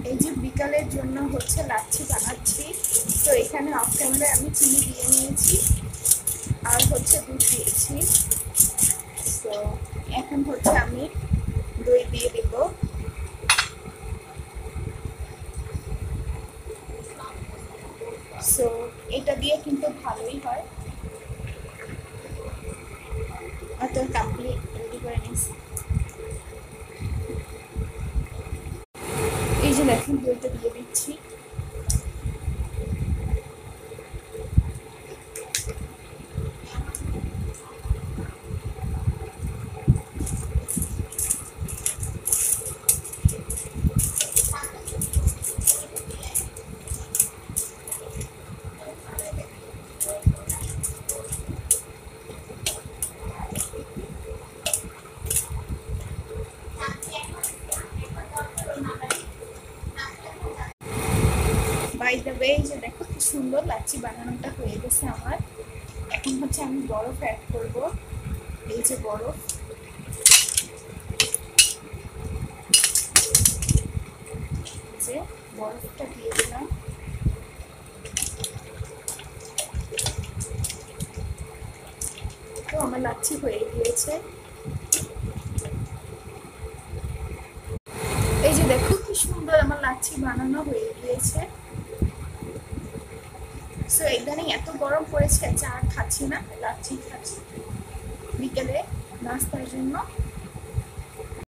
এই যে বিকালের জন্য হচ্ছে লাচ্ছি বানাচ্ছি। তো এখানে অফ ক্যামেরায় আমি চিনি দিয়ে নিয়েছি আর হচ্ছে দুধ দিয়েছি। তো এখন হচ্ছে আমি দই দিয়ে দেব। সো এটা দিয়ে কিন্তু ভালোই হয়। অত কমপ্লিট রেডি করে নিয়েছি। এই যে দেখুন দইটা দিয়ে দিচ্ছি। বাই দ্য ওয়ে, এই যে দেখো কি সুন্দর লাচ্ছি বানানোটা হয়ে গেছে আমার। এখন হচ্ছে আমি বরফ অ্যাড করব। এই যে বরফ, যে বরফটা দিয়ে দিলাম। তো আমার লাচ্ছি হয়ে গিয়েছে। এই যে দেখো কি সুন্দর আমার লাচ্ছি বানানো হয়ে গিয়েছে। সো এখানে এত গরম পড়েছে, চা খাচ্ছি না, লাচ্ছি খাচ্ছি বিকেলে নাস্তার জন্য।